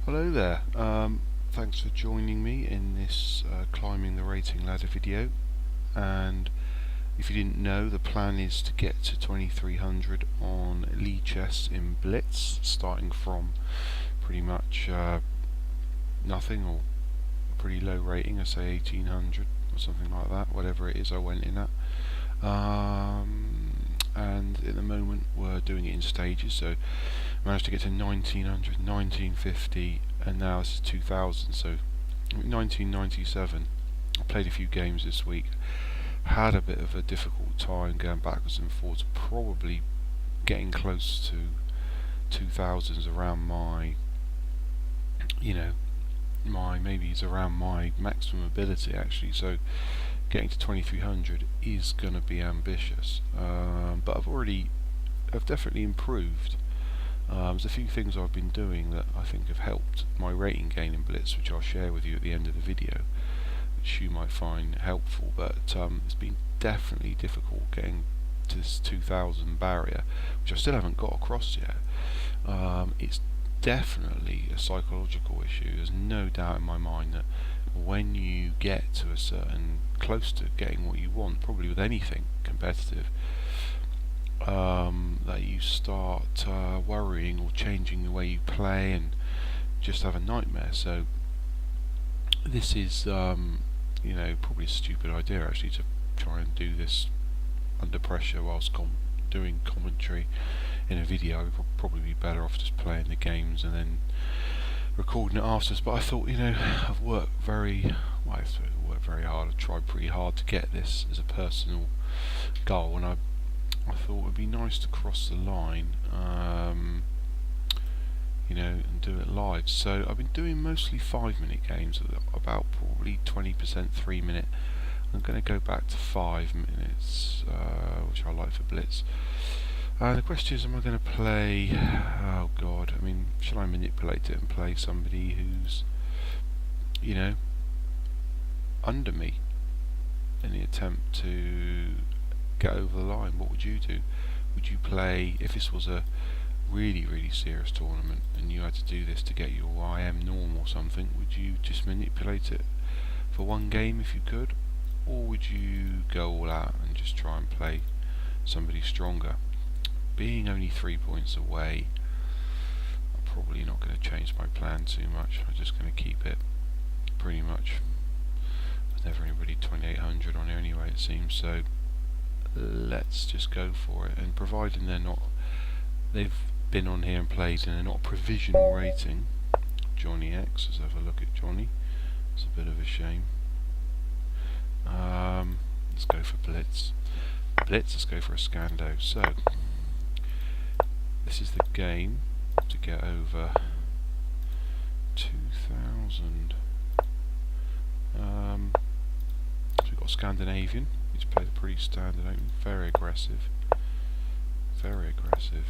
Hello there, thanks for joining me in this climbing the rating ladder video. And if you didn't know, the plan is to get to 2300 on Lee chess in Blitz, starting from pretty much nothing, or a pretty low rating, I say 1800 or something like that, whatever it is I went in at. And at the moment we're doing it in stages, so I managed to get to 1900, 1950, and now this is 2000, so 1997. I played a few games this week, had a bit of a difficult time going backwards and forwards, probably getting close to 2000s around my, maybe it's around my maximum ability actually, so getting to 2300 is going to be ambitious, but I've definitely improved. There's a few things I've been doing that I think have helped my rating gain in Blitz, which I'll share with you at the end of the video, which you might find helpful, but it's been definitely difficult getting to this 2000 barrier, which I still haven't got across yet. It's definitely a psychological issue. There's no doubt in my mind that when you get to a certain, close to getting what you want, probably with anything competitive, that you start worrying or changing the way you play and just have a nightmare. So this is probably a stupid idea actually, to try and do this under pressure whilst doing commentary in a video. I would probably be better off just playing the games and then recording it afterwards. But I thought, I've worked very hard. I've tried pretty hard to get this as a personal goal, and I thought it would be nice to cross the line, and do it live. So I've been doing mostly 5-minute games, about probably 20% 3-minute. I'm going to go back to 5 minutes, which I like for Blitz. The question is, am I going to play, oh god, should I manipulate it and play somebody who's, under me in the attempt to get over the line? What would you do? Would you play, if this was a really, really serious tournament and you had to do this to get your IM norm or something, would you just manipulate it for one game if you could? Or would you go all out and just try and play somebody stronger? Being only 3 points away, I'm probably not going to change my plan too much. I'm just going to keep it pretty much. There's never anybody 2800 on here anyway, it seems, so let's just go for it. And providing they've been on here and played and they're not a provisional rating. Johnny X, let's have a look at Johnny. It's a bit of a shame. Let's go for Blitz. Let's go for a Scando. So this is the game to get over 2000. So we've got Scandinavian. He's played a pretty standard opening. Very aggressive. Very aggressive.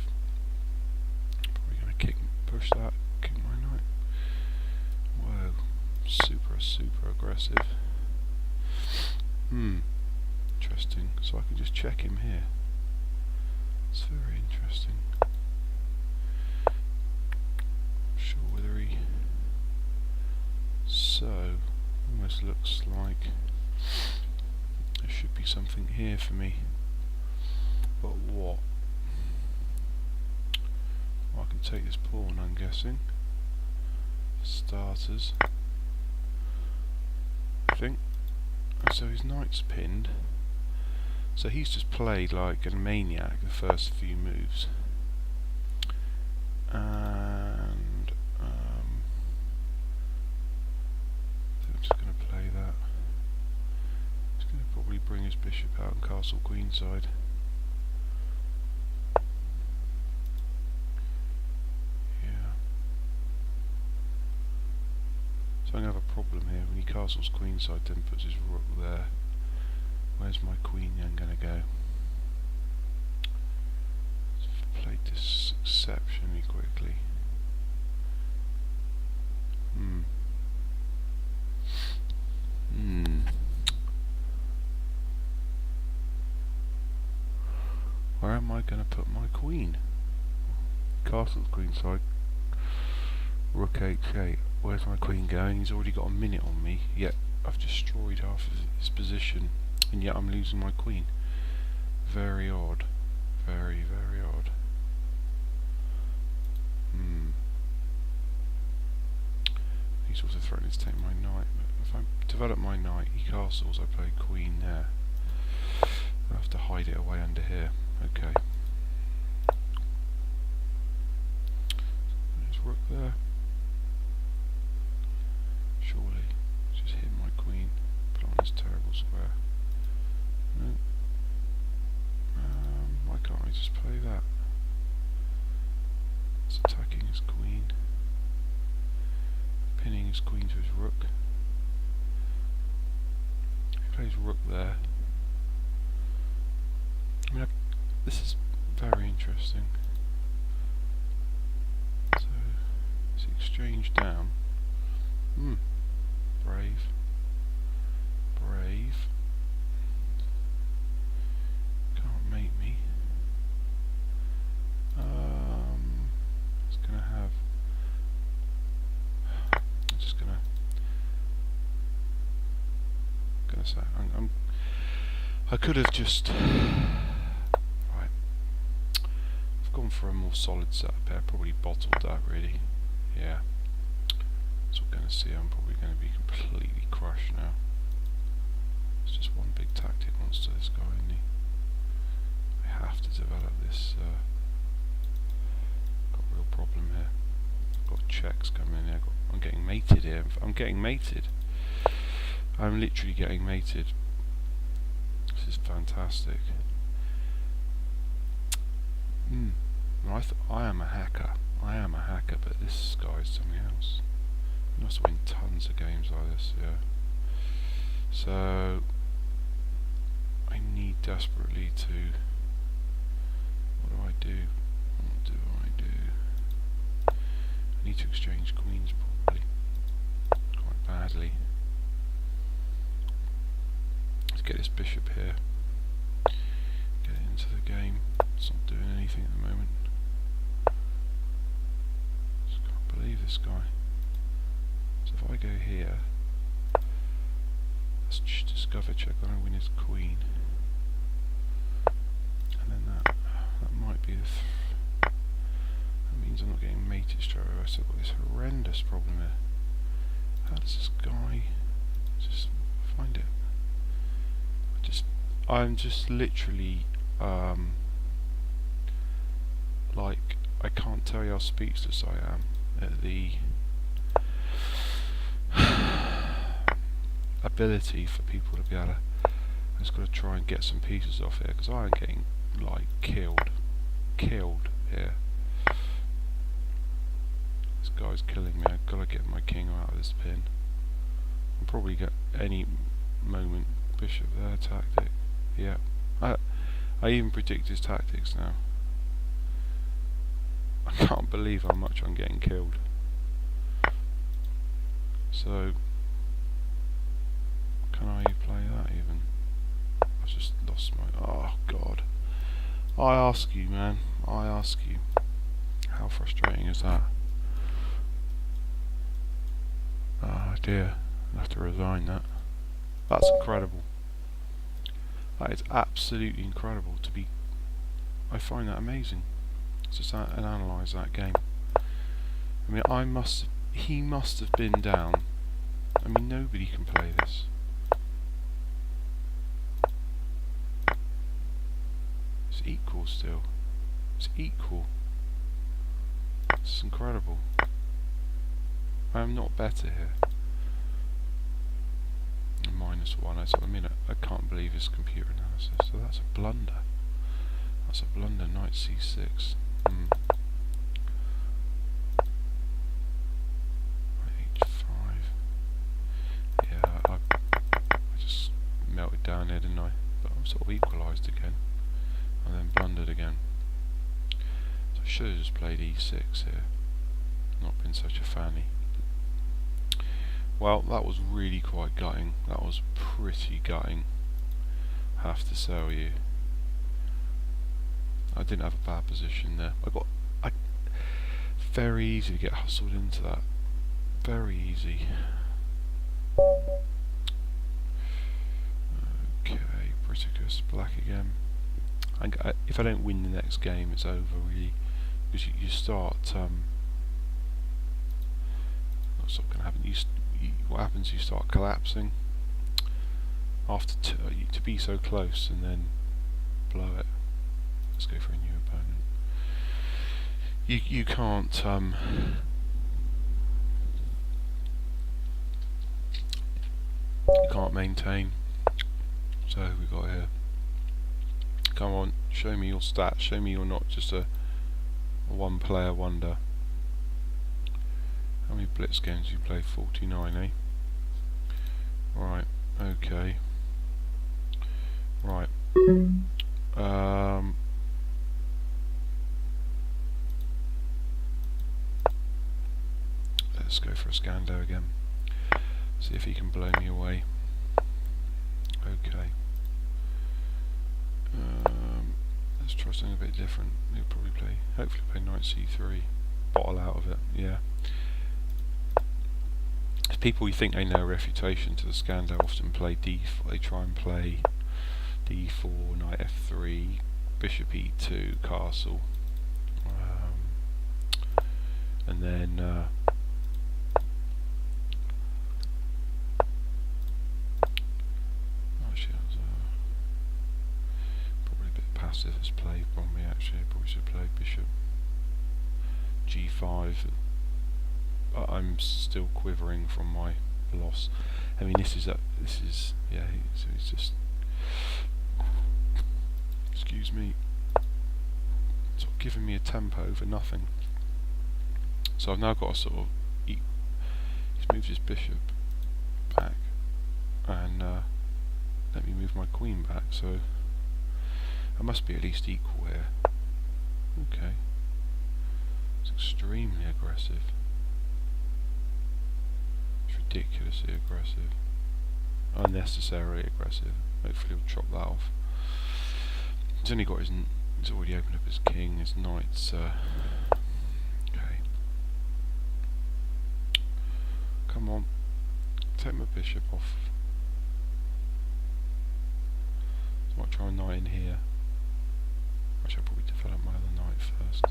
Probably going to push that, kick my knight. Whoa. Super aggressive. Interesting. So I can just check him here. It's very interesting. Not sure whether he... So, almost looks like there should be something here for me. But what? Well, I can take this pawn, I'm guessing. For starters. I think. So his knight's pinned. So he's just played like a maniac the first few moves. And I'm just going to play that. He's going to probably bring his bishop out and castle queenside. Yeah. So I'm going to have a problem here. When he castles queenside, then puts his rook there. Where's my queen then going to go? Played this exceptionally quickly. Where am I going to put my queen? Castle queenside. Rook h8. Where's my queen going? He's already got a minute on me, yet I've destroyed half of his position, and yet I'm losing my queen. Very odd. Very, very odd. He's also threatening to take my knight, but if I develop my knight, he castles, I play queen there. I'll have to hide it away under here. Okay. There's rook there. Surely. Just hit my queen. Put on this terrible square. No. Why can't I just play that? It's attacking his queen. Pinning his queen to his rook. He plays rook there. I mean, this is very interesting. So, it's exchange down. Brave. Brave. Can't mate me. It's gonna have. I'm just gonna say I could have just. Right. I've gone for a more solid setup here. Probably bottled that really. Yeah. So we're going to see. I'm probably going to be completely crushed now. It's just one big tactic monster, this guy, isn't he? I have to develop this. Got a real problem here. Got checks coming in here. I'm getting mated here. I'm getting mated. I'm literally getting mated. This is fantastic. I am a hacker. I am a hacker, but this guy is something else. He must win tons of games like this, yeah. So I need desperately to. What do I do? What do I do? I need to exchange queens probably. Quite badly. Let's get this bishop here. Get it into the game. It's not doing anything at the moment. Just can't believe this guy. So if I go here, let's just discover check that I win his queen, and then that might be that means I'm not getting mated straight away. So I've got this horrendous problem here. How does this guy just find it? I'm just literally like, I can't tell you how speechless I am at the ability for people to be able to. I just got to try and get some pieces off here because I am getting like killed here. This guy's killing me. I've got to get my king out of this pin. I'll probably get any moment bishop there tactic. Yeah, I even predict his tactics now. I can't believe how much I'm getting killed. So, can I play that even? I've just lost my. Oh God! I ask you, man. I ask you. How frustrating is that? Oh dear. I have to resign that. That's incredible. That is absolutely incredible to be. I find that amazing. Just and analyse that game. I mean, he must have been down. I mean, nobody can play this. It's equal still. It's equal. It's incredible. I am not better here. -1. I mean, I can't believe his computer analysis. So that's a blunder. That's a blunder. Knight c6. h5. Yeah, I just melted down here, didn't I? But I'm sort of equalised again, and then blundered again. So I should have just played e6 here. Not been such a fanny. Well, that was really quite gutting. That was pretty gutting, have to tell you. I didn't have a bad position there. very easy to get hustled into that. Very easy. Okay, Briticus, black again. If I don't win the next game, it's over really, because you start. What's not going to happen? What happens? You start collapsing after to be so close, and then blow it. Let's go for a new opponent. You can't. You can't maintain. So who we got here? Come on, show me your stats. Show me you're not just a one-player wonder. How many Blitz games you play? 49, eh? Right. Okay. Right. Let's go for a Scando again. See if he can blow me away. Okay. Let's try something a bit different. He'll probably hopefully play knight c3. Bottle out of it, yeah. People who think they know refutation to the Scando often play d4. They try and play d4, knight f3, bishop e2, castle, and then actually that was probably a bit passive as play from me. Actually, I probably should play bishop g5. I'm still quivering from my loss. I mean, this is yeah. He's just, excuse me, sort of giving me a tempo for nothing. So I've now got to sort of he's moved his bishop back, and let me move my queen back. So I must be at least equal here. Okay, it's extremely aggressive. Ridiculously aggressive, unnecessarily aggressive. Hopefully he'll chop that off. He's only got he's already opened up his king, his knights. Okay, come on, take my bishop off. So I might try a knight in here. Actually, I'll probably develop my other knight first.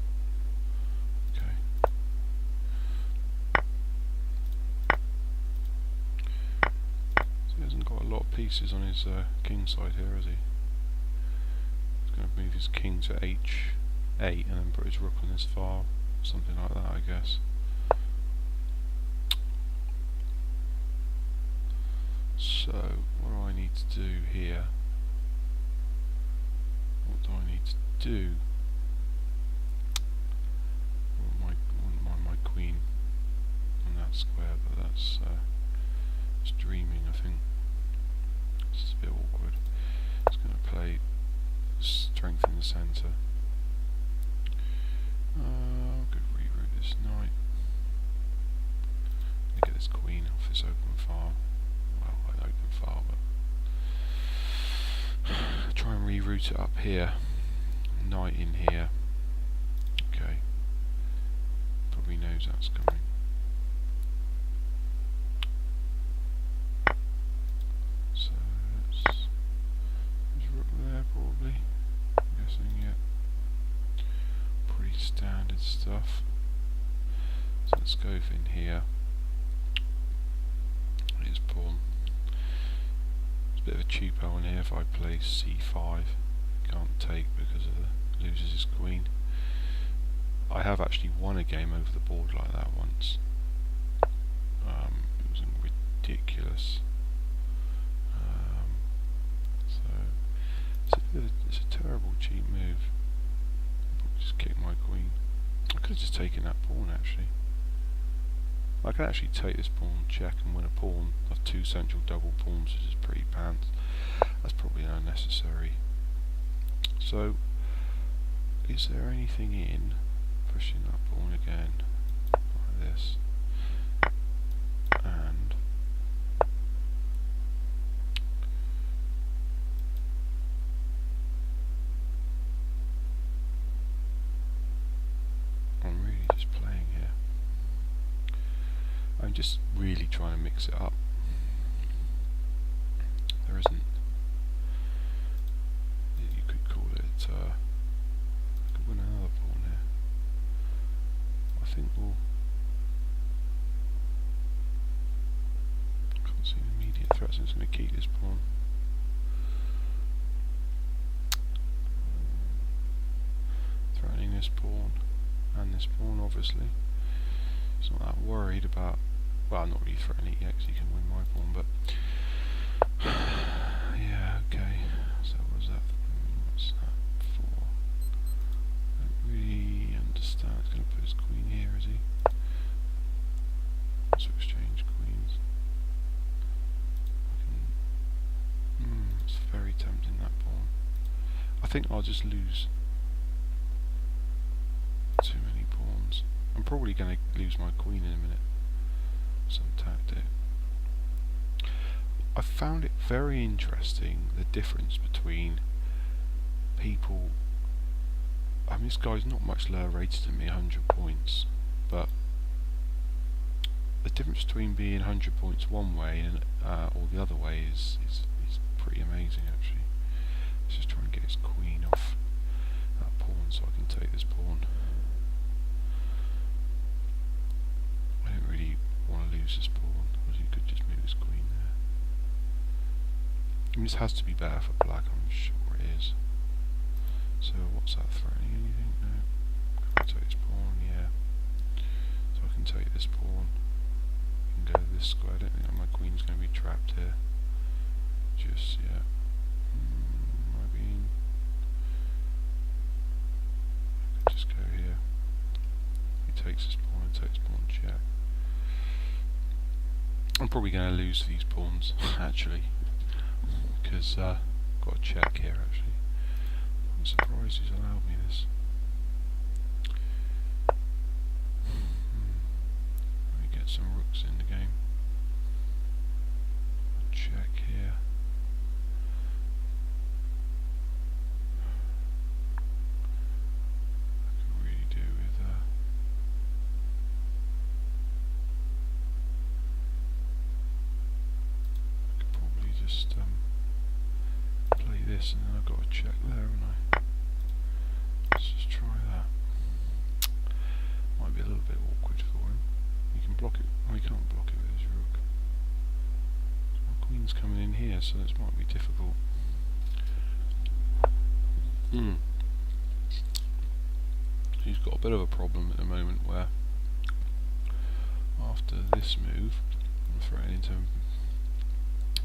Okay. He hasn't got a lot of pieces on his king side here, has he? He's going to move his king to h8 and then put his rook on his file, something like that, I guess. So, what do I need to do here? What do I need to do? I wouldn't mind my queen on that square, but that's dreaming, I think. It's a bit awkward. It's going to play strength in the centre. I'm going to reroute this knight. I'm going to get this queen off this open file. Well, an open file, but try and reroute it up here. Knight in here. Okay. Probably knows that's coming. So there's rook there probably. I'm guessing, yeah. Pretty standard stuff. So let's go in here. Here's pawn. It's a bit of a cheapo one here if I play c5. Can't take because of loses his queen. I have actually won a game over the board like that once. It was ridiculous. It's a terrible cheap move. Just kick my queen. I could have just taken that pawn actually. I can actually take this pawn, check and win a pawn. I have two central double pawns, which is pretty pants. That's probably unnecessary. So, is there anything in pushing that pawn again like this? And I'm really just playing here. just really trying to mix it up. There isn't, you could call it, I could win another pawn here. I think we'll, I can't see an immediate threat, so I'm just going to keep this pawn. Threatening this pawn and this pawn, obviously. He's not that worried about, well, I'm not really threatening it yet because he can win my pawn, but yeah, okay. So what's that for? I don't really understand. He's going to put his queen here, is he? Let's exchange queens. It's very tempting, that pawn. I think I'll just lose too many pawns. I'm probably going to lose my queen in a minute. Some tactic. I found it very interesting, the difference between people. I mean, this guy's not much lower rated than me, 100 points, but the difference between being 100 points one way and or the other way is pretty amazing, actually. Let's just try and get his queen off that pawn so I can take this pawn. I don't really want to lose this pawn, because he could just move his queen there. I mean, this has to be better for black, I'm sure it is. So what's that, threatening anything? No. Can I take this pawn? Yeah. So I can take this pawn. I can go to this square. I don't think my queen's going to be trapped here. Just yet. I mean, I could just go here. He takes this pawn and takes pawn check. I'm probably going to lose these pawns, actually, because I've got a check here, actually. I'm surprised he's allowed me this. Let me get some rooks in the game. Check here. I can really do with I could probably just play this, and then I've got a check there, haven't I? Let's just try that. Might be a little bit awkward for him. He can block it. Oh, he can't block it with his rook. So my queen's coming in here, so this might be difficult. He's got a bit of a problem at the moment where after this move I'm threatening to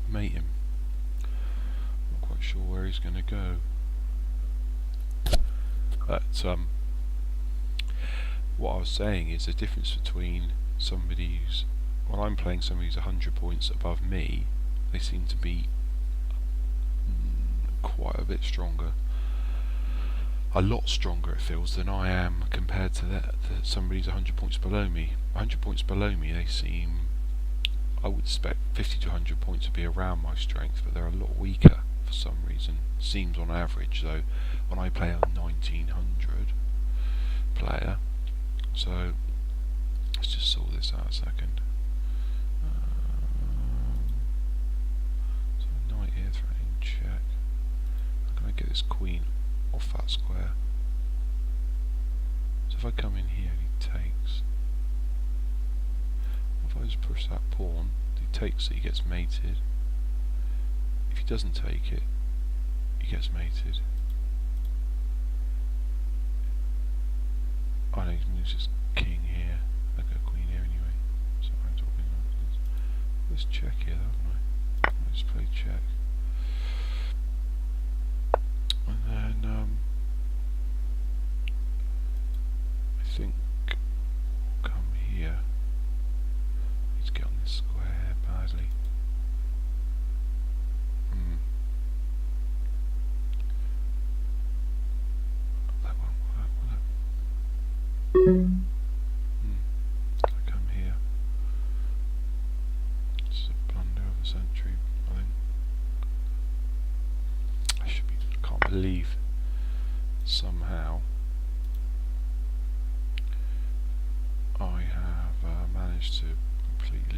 mate him. Not quite sure where he's going to go. But what I was saying is the difference between somebody who's, when I'm playing somebody who's 100 points above me, they seem to be quite a bit stronger. A lot stronger, it feels, than I am compared to that somebody's 100 points below me. 100 points below me, they seem, I would expect 50 to 100 points to be around my strength, but they're a lot weaker for some reason. Seems on average, though, when I play a 1900 player. So let's just sort this out a second. So knight here, threatening check. How can I get this queen off that square? So if I come in here, he takes. If I just push that pawn, he takes it, he gets mated. If he doesn't take it, he gets mated. Oh no, he moves his king here. I got a queen here anyway. So I'm talking nonsense. Let's check here, haven't I? Let's play check. And then I think we'll come here. Need to get on this square badly. That won't work, will it? I come here. It's a blunder of the century, I think. I can't believe somehow I have managed to completely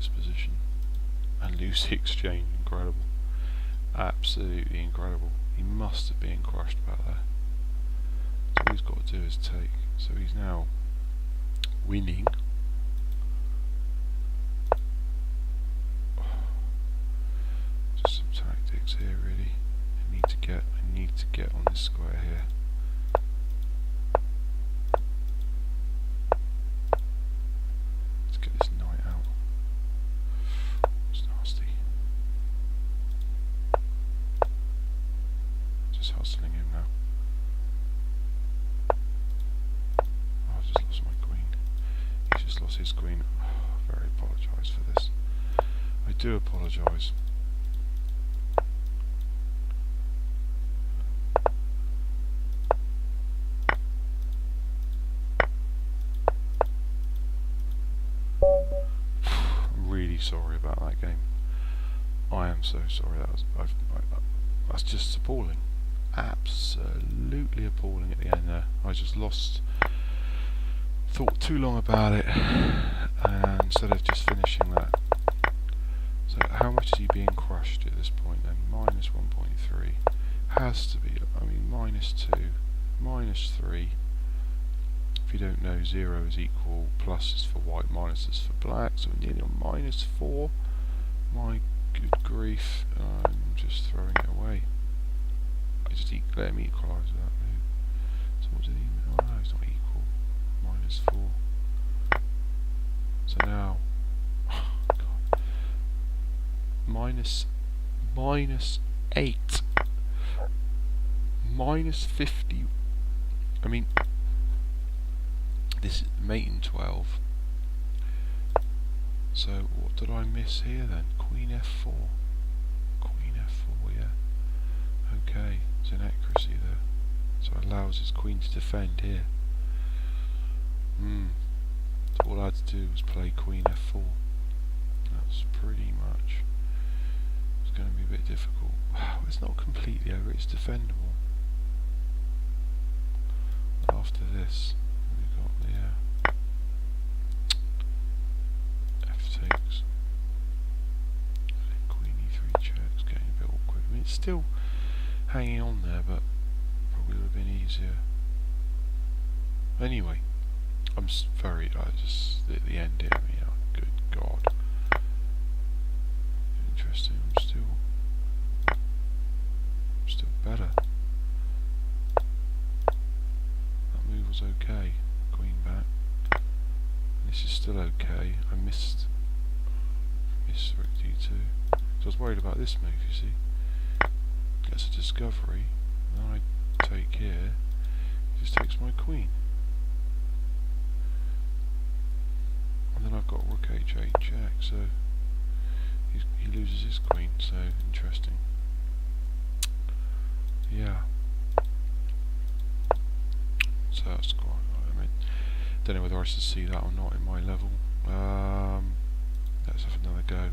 this position and lose the exchange. Incredible. Absolutely incredible. He must have been crushed about that. So all he's got to do is take. So he's now winning. Just some tactics here, really. I need to get on this square here. Let's get this knight out. It's nasty. Just hustling him now. Oh, I've just lost my queen. He's just lost his queen. Oh, very apologise for this. I do apologise. Sorry about that game. I am so sorry. That's just appalling. Absolutely appalling at the end there. I just lost. Thought too long about it, and instead of just finishing that. So how much is he being crushed at this point then? Minus 1.3. Has to be. I mean, minus 2, minus 3. If you don't know, 0 is equal, plus is for white, minus is for black, so we're nearly on minus 4. My good grief, I'm just throwing it away. I just let him equalise that move. So what did he, oh no, it's not equal. Minus 4. So now, oh God, minus 8. Minus 50. I mean, this is mate in 12. So what did I miss here then? Queen F4. Queen F4, yeah. Okay, there's an accuracy there. So it allows his queen to defend here. So all I had to do was play Queen F4. That's pretty much. It's going to be a bit difficult. Wow, it's not completely over, it's defendable. After this, yeah. F takes. Queen E3 checks, getting a bit awkward. I mean, it's still hanging on there, but probably would have been easier. Anyway, I'm very, just at the end here, I mean, oh, good God. Interesting, I'm still better. That move was okay. Queen back. This is still okay. I missed rook d2. So I was worried about this move, you see. Gets a discovery. Then I take here. He just takes my queen. And then I've got rook h8 check, so he loses his queen, so interesting. Yeah. So that's quite, I mean, don't know whether I should see that or not in my level. Let's have another go.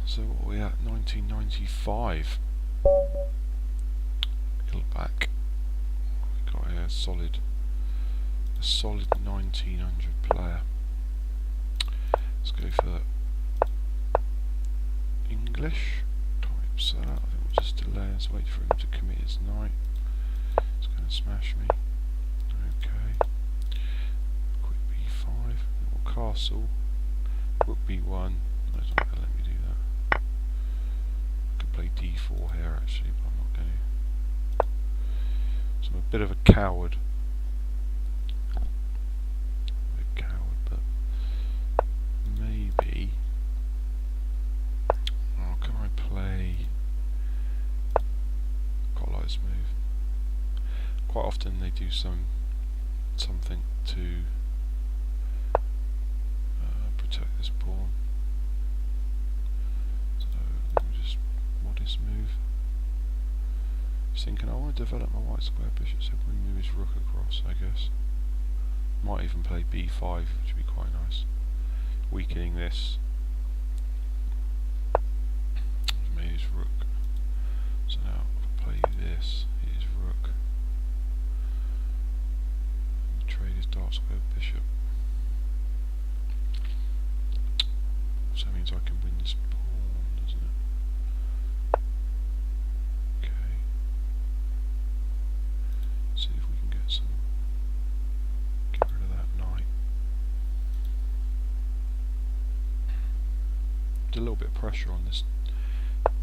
So what are we at? 1995. Back. We got here a solid 1900 player. Let's go for English. Types that. I think we'll just delay and wait for him to commit his knight. It's going to smash me. Okay. Quick b5. Little castle. Rook b1. No, it's not going to let me do that. I could play d4 here actually, but I'm not going to. So I'm a bit of a coward. But maybe. Oh, can I play? Quite like this move. Quite often they do something to protect this pawn. So let me just modest move. Just thinking I want to develop my white square bishop, so we move his rook across, I guess. Might even play b5, which would be quite nice. Weakening this. Made his rook. So now if I play this, his rook. Trade his dark square bishop. also means I can win this pawn, doesn't it? Okay. See if we can get rid of that knight. There's a little bit of pressure on this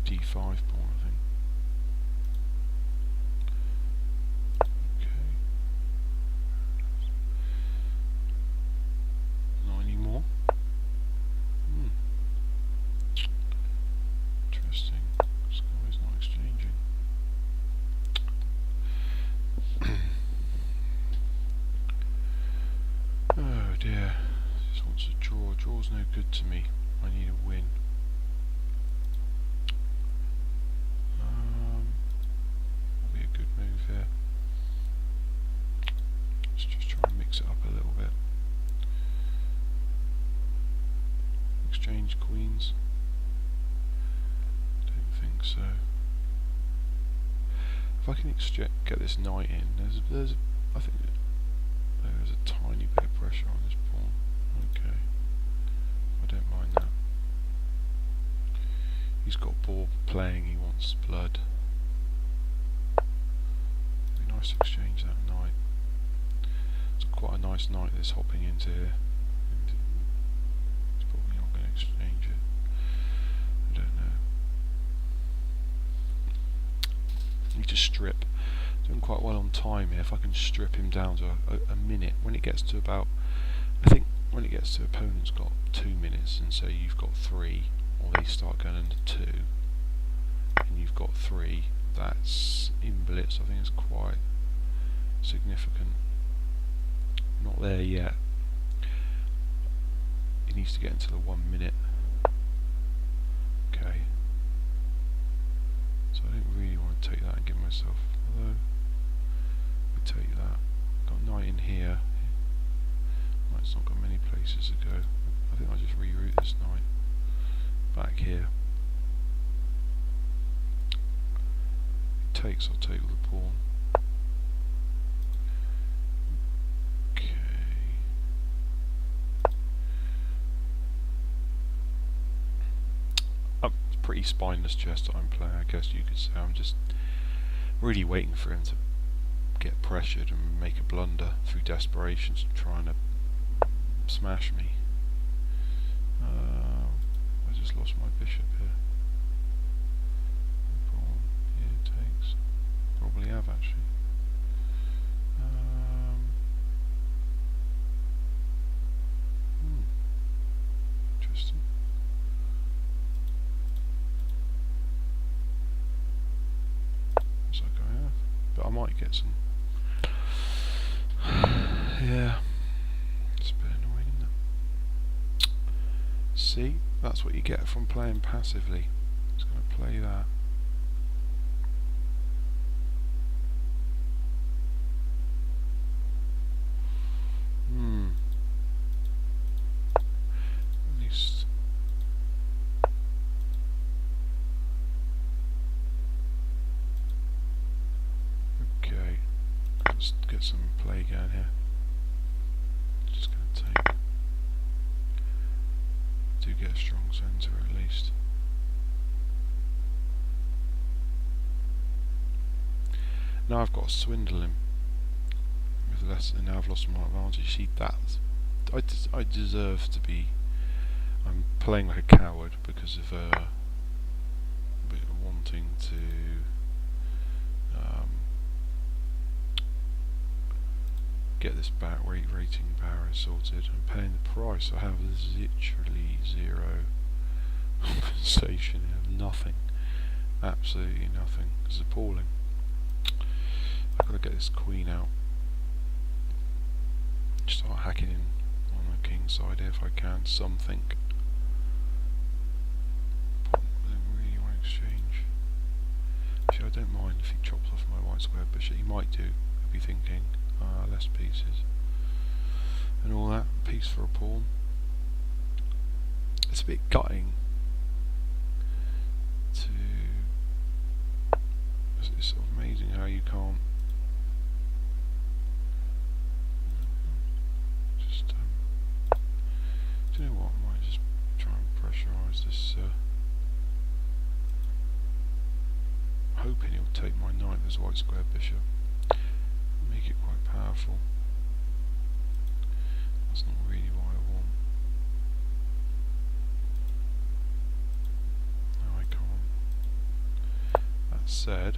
d5 pawn, I think. Okay. Not anymore. Interesting. This guy's not exchanging. Oh dear. Just wants to draw. Draw's no good to me. I need a win. Will be a good move here. Let's just try and mix it up a little bit. Exchange queens. Don't think so. If I can get this knight in, I think there's a tiny bit of pressure on this pawn. Okay, I don't mind that. He's got ball playing. He wants blood. It'd be nice to exchange that knight. It's quite a nice knight that's hopping into here. He's probably not going to exchange it. I don't know. Need to strip. Doing quite well on time here. If I can strip him down to a minute, when it gets to about, I think when it gets to opponent's got 2 minutes, and so you've got 3, or they start going into 2, and you've got 3. That's in Blitz. I think it's quite significant. Not there yet. He needs to get into the 1 minute. Okay. So I don't really want to take that and give myself. Although we take that. Got knight in here. Knight's not got many places to go. I think I'll just reroute this knight back here. If it takes, I'll take the pawn. Okay. It's pretty spineless chess that I'm playing, I guess you could say. I'm just really waiting for him to get pressured and make a blunder through desperation, trying to smash me. I just lost my bishop here. Pawn. Yeah, it takes. Probably have actually. Interesting. Looks like I have, but I might get some. Yeah, it's a bit annoying, isn't it? See, that's what you get from playing passively. It's going to play that. At least. Okay, let's get some play going here. Just going to take. Do get a strong centre at least. Now I've got to swindle him with less, and now I've lost my advantage. See, that I deserve to be. I'm playing like a coward because of wanting to get this rating barrier sorted. I'm paying the price. I have literally zero compensation. I have nothing, absolutely nothing. It's appalling. I've got to get this queen out. Start hacking in on the king side here if I can. Something. I don't really want to exchange. Actually, I don't mind if he chops off my white square bishop. He might do. I'd be thinking. Less pieces and all that. Piece for a pawn. It's a bit gutting to. It's sort of amazing how you can't just do you know what, I might just try and pressure on this white square bishop. Make it quite powerful. That's not really what I want. No, I can't. That said,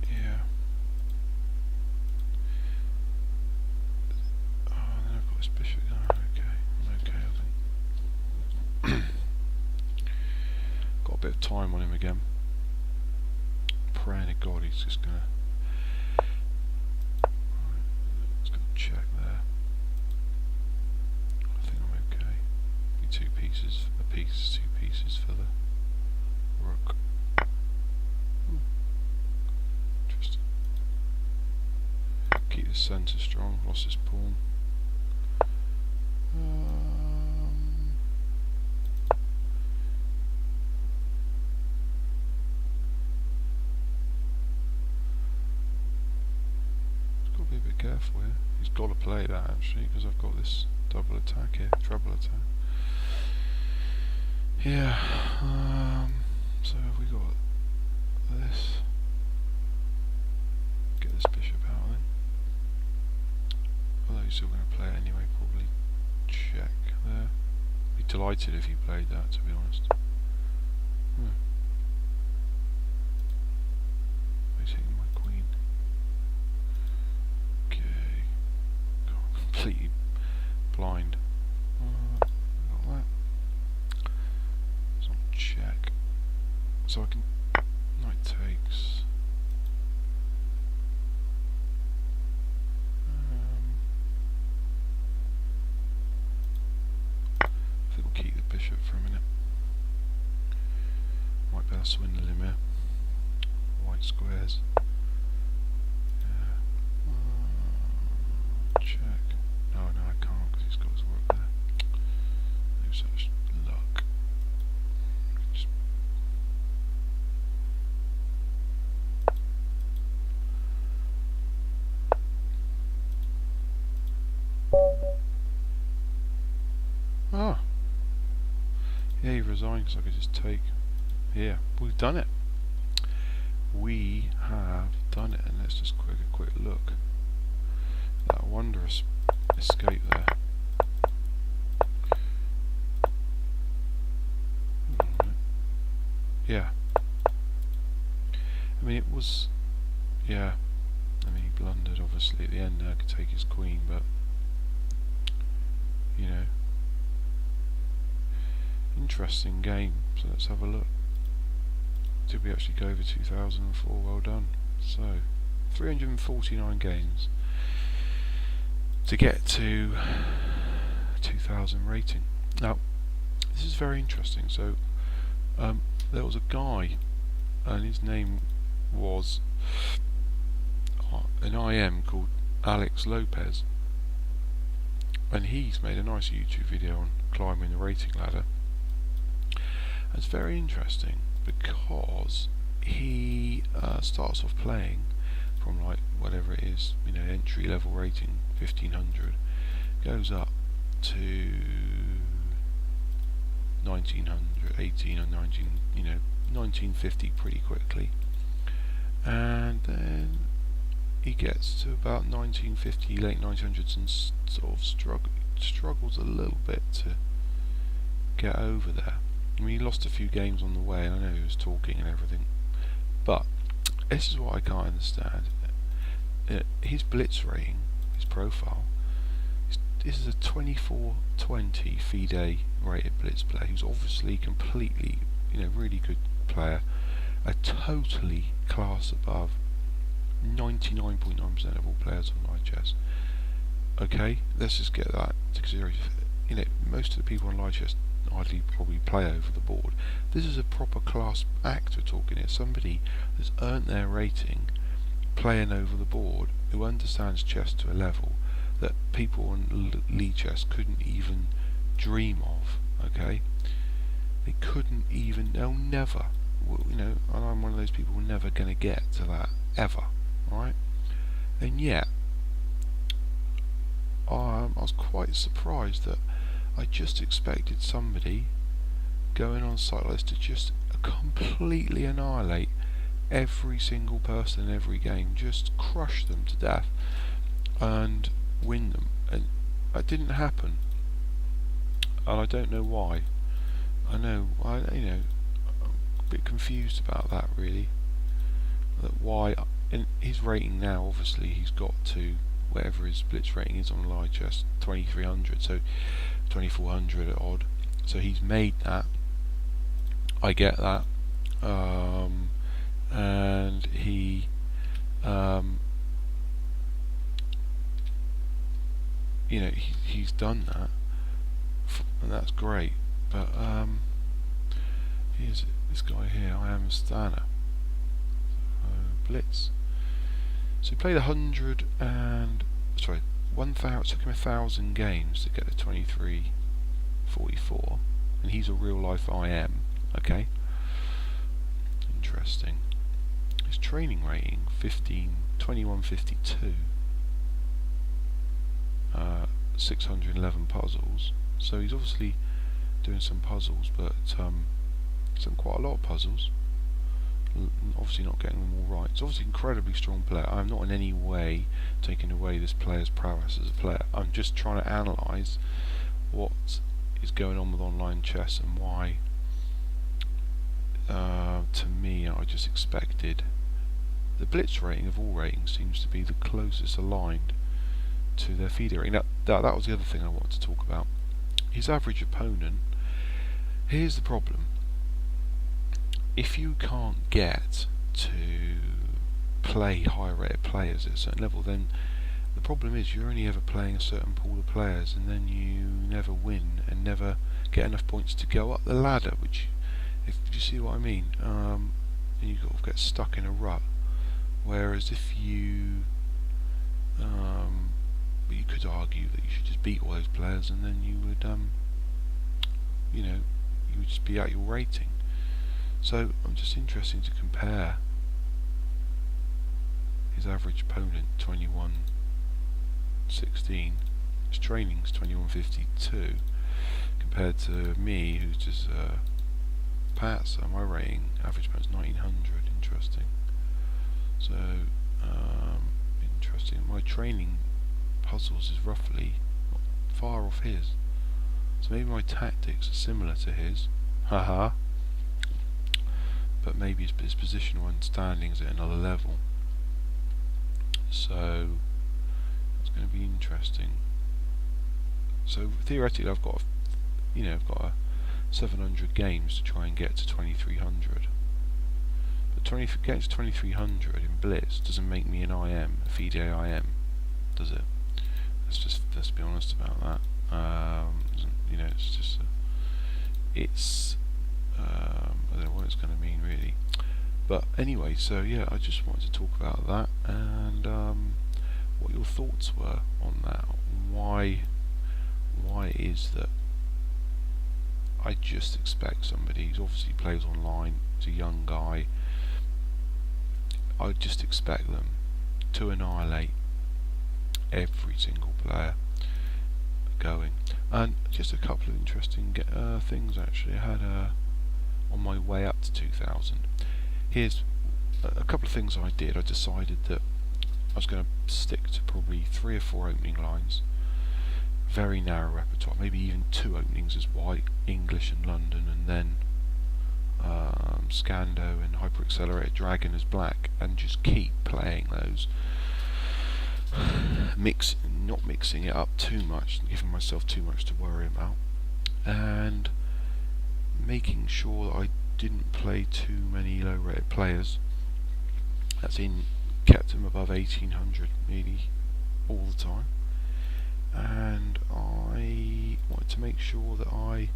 yeah. Oh, then I've got this bishop. Oh, okay. I'm okay, I think. Got a bit of time on him again. Praying to God he's just gonna. It's gonna check there. I think I'm okay. Two pieces, a piece, 2 pieces for the rook. Interesting. Keep the centre strong. Lost this pawn. Be a bit careful here. He's got to play that actually, because I've got this double attack here, treble attack. Yeah. So have we got this? Get this bishop out then. Although he's still going to play it anyway, probably check there. Be delighted if he played that, to be honest. He's hitting my queen. Completely blind. Got that. It's on check. So I can. Knight takes. I think we'll keep the bishop for a minute. Might be able to swindle him here. White squares. Check. No, I can't because he's got his work there. No such luck. Just yeah, he resigned because I could just take. Yeah, we've done it. We have done it, and let's just a quick look. That wondrous escape there. Yeah. I mean, it was. Yeah. I mean, he blundered obviously at the end there, could take his queen, but. You know. Interesting game, so let's have a look. Did we actually go over 2004? Well done. So, 349 games to get to 2000 rating. Now, this is very interesting. So, there was a guy, and his name was an IM called Alex Lopez, and he's made a nice YouTube video on climbing the rating ladder. It's very interesting because he starts off playing from like whatever it is, you know, entry level rating 1500, goes up to 1900, 18 or 19, you know, 1950 pretty quickly, and then he gets to about 1950, late 1900s, and sort of struggles a little bit to get over there. I mean, he lost a few games on the way, and I know he was talking and everything, but this is what I can't understand. His Blitz rating, his profile, this is a 2420 FIDE rated Blitz player who's obviously completely, you know, really good player, a totally class above 99.9% of all players on live chess. Okay, let's just get that to consideration. You know, most of the people on live chess hardly probably play over the board. This is a proper class act we're talking here. Somebody that's earned their rating playing over the board, who understands chess to a level that people on league chess couldn't even dream of. Okay, they couldn't even. They'll never. You know, and I'm one of those people who are never going to get to that ever. Right, and yet I was quite surprised that I just expected somebody going on site like this to just completely annihilate every single person in every game, just crush them to death and win them. And that didn't happen, and I don't know why. I'm a bit confused about that, really. That why in his rating now, obviously he's got to whatever his Blitz rating is on live chess, 2300, so 2400 odd. So he's made that. I get that, and he he's done that, and that's great. But here's this guy here. I am a Stanner. Blitz. So he played 100 and 1,000. Took him 1,000 games to get to 2344, and he's a real life IM. Okay. Interesting. His training rating 2152. 611 puzzles. So he's obviously doing some puzzles, but some quite a lot of puzzles. Obviously not getting them all right. It's obviously an incredibly strong player. I'm not in any way taking away this player's prowess as a player. I'm just trying to analyse what is going on with online chess and why, to me, I just expected the Blitz rating of all ratings seems to be the closest aligned to their feeder rating. That was the other thing I wanted to talk about. His average opponent. Here's the problem. If you can't get to play higher rated players at a certain level, then the problem is you're only ever playing a certain pool of players, and then you never win and never get enough points to go up the ladder, which, if you see what I mean, and you sort of get stuck in a rut. Whereas if you could argue that you should just beat all those players, and then you would you would just be at your rating. So I'm just interested to compare his average opponent 2116, his training's 2152, compared to me, who's just Pat. So my rating average opponent's 1900. Interesting. So interesting. My training puzzles is roughly not far off his. So maybe my tactics are similar to his. Haha. But maybe his positional understanding is at another level. So it's going to be interesting. So theoretically, I've got 700 games to try and get to 2300. But getting to 2300 in Blitz doesn't make me an IM, a FIDE IM, does it? Let's be honest about that. I don't know what it's going to mean really. But anyway, so yeah, I just wanted to talk about that and what your thoughts were on that. Why it is that I just expect somebody who obviously plays online, is a young guy, I would just expect them to annihilate every single player going. And just a couple of interesting things actually I had on my way up to 2000. Here's a couple of things I did. I decided that I was going to stick to probably 3 or 4 opening lines, very narrow repertoire, maybe even 2 openings as white, English and London, and then Scando and Hyper Accelerated Dragon as black, and just keep playing those. Not mixing it up too much, giving myself too much to worry about, and making sure that I didn't play too many low rated players. That's in, kept them above 1800 nearly all the time, and I wanted to make sure that I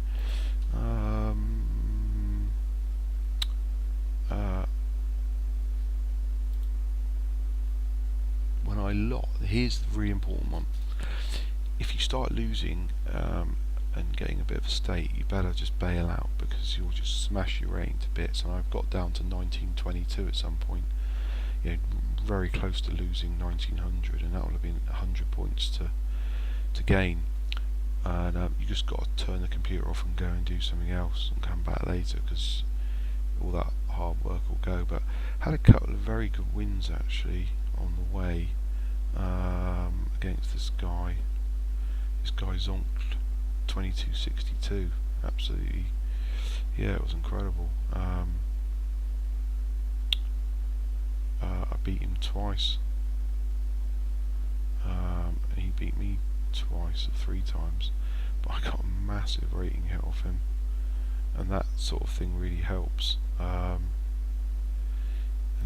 when I lost, here's the really important one. If you start losing and getting a bit of a state, you better just bail out, because you'll just smash your rating to bits. And I've got down to 1922 at some point, very close to losing 1900, and that would have been 100 points to gain. and you just got to turn the computer off and go and do something else and come back later, because all that hard work will go. But had a couple of very good wins actually on the way against this guy. This guy zonked 2262. Absolutely, yeah, it was incredible. I beat him twice, and he beat me twice or 3 times, but I got a massive rating hit off him, and that sort of thing really helps. And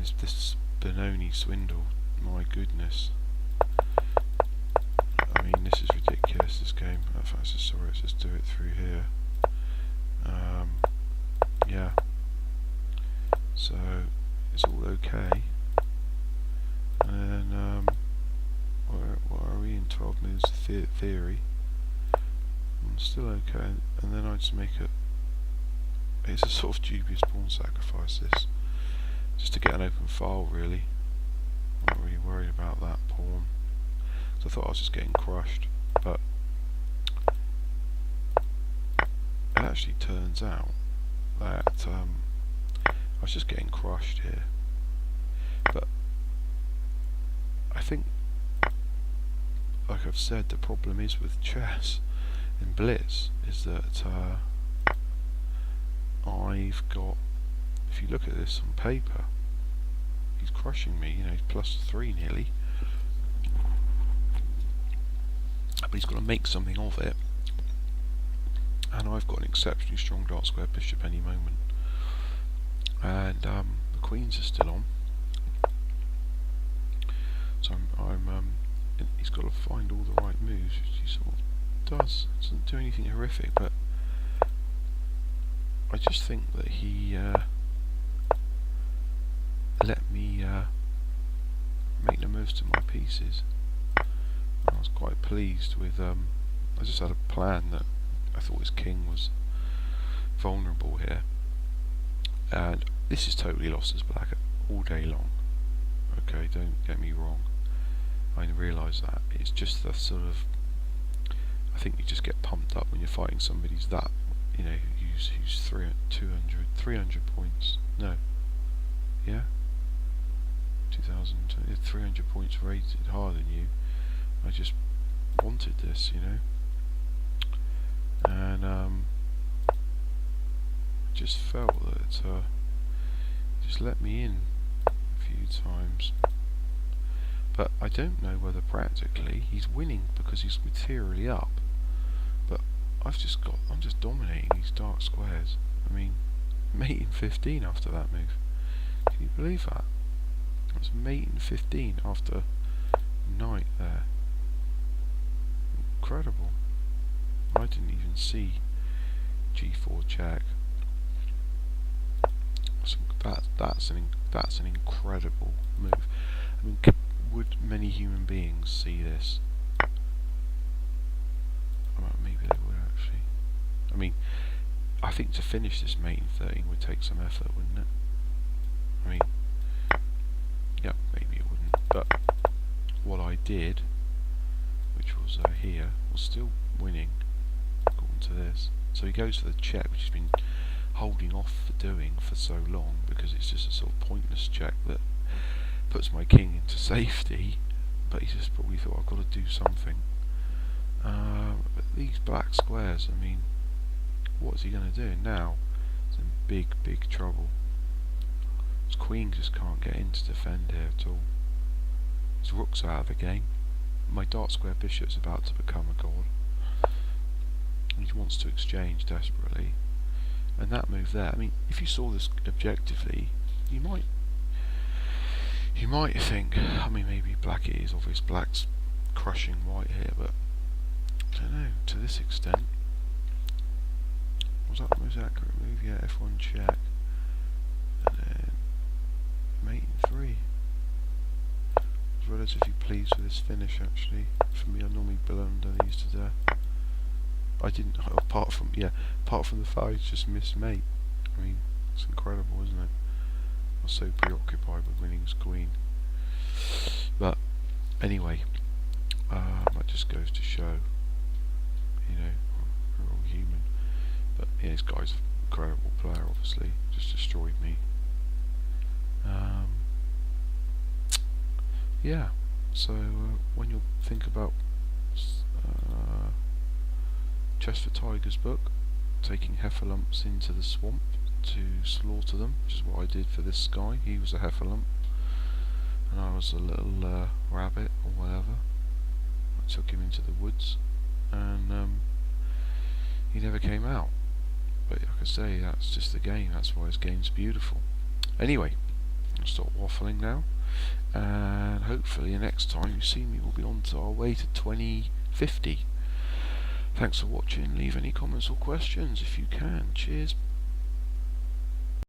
it's this Benoni swindle, my goodness. I mean, this is ridiculous, this game. In fact, sorry, let's just do it through here. Yeah, so it's all okay. And then what are we in 12 moves of theory? I'm still okay, and then I just make it. It's a sort of dubious pawn sacrifice, this, just to get an open file really. I'm not really worried about that pawn, so I thought I was just getting crushed, but it actually turns out that I was just getting crushed here. But I think, like I've said, the problem is with chess in Blitz is that I've got, if you look at this on paper, he's crushing me, you know, he's +3 nearly, but he's got to make something of it, and I've got an exceptionally strong dark square bishop any moment, and the queens are still on, so he's got to find all the right moves, which he sort of does. It doesn't do anything horrific, but I just think that he let me make the most of my pieces. I was quite pleased with. I just had a plan that I thought his king was vulnerable here, and this is totally lost as black all day long. Okay, don't get me wrong. I realise that it's just the sort of. I think you just get pumped up when you're fighting somebody who's that, you know, who's 300 points. No, yeah, 300 points rated higher than you. I just wanted this, you know, and I just felt that just let me in a few times, but I don't know whether practically he's winning because he's materially up, but I'm just dominating these dark squares. I mean, mate in 15 after that move. Can you believe that? I was mate in 15 after knight there. Incredible. I didn't even see g4 check. So that's an incredible move. I mean, would many human beings see this? Well, maybe they would actually. I mean, I think to finish this mate in 13 would take some effort, wouldn't it? I mean, yeah, maybe it wouldn't. But what I did, which was here, was still winning according to this. So he goes for the check, which he's been holding off for doing for so long, because it's just a sort of pointless check that puts my king into safety. But he just probably thought, I've got to do something. But these black squares, I mean, what's he going to do now? He's in big trouble. His queen just can't get in to defend here at all. His rook's out of the game. My dark square bishop's about to become a god. He wants to exchange desperately. And that move there, I mean, if you saw this objectively, you might think, I mean, maybe black it is obvious, black's crushing white here, but I don't know, to this extent. Was that the most accurate move? Yeah, F1 check. And then mate in 3. I was relatively pleased with this finish actually. For me, I normally blunder these to death. I didn't, apart from the fact it's just missed mate. I mean, it's incredible, isn't it? I was so preoccupied with winning his queen. But anyway, that just goes to show, you know, Yeah, this guy's an incredible player, obviously. Just destroyed me. Yeah, so when you think about Chest for Tigers book, taking heffalumps into the swamp to slaughter them, which is what I did for this guy. He was a heffalump, and I was a little rabbit or whatever. I took him into the woods, and he never came out. But like I say, that's just the game. That's why this game's beautiful. Anyway, I'll stop waffling now, and hopefully the next time you see me we'll be on to our way to 2050. Thanks for watching. Leave any comments or questions if you can. Cheers.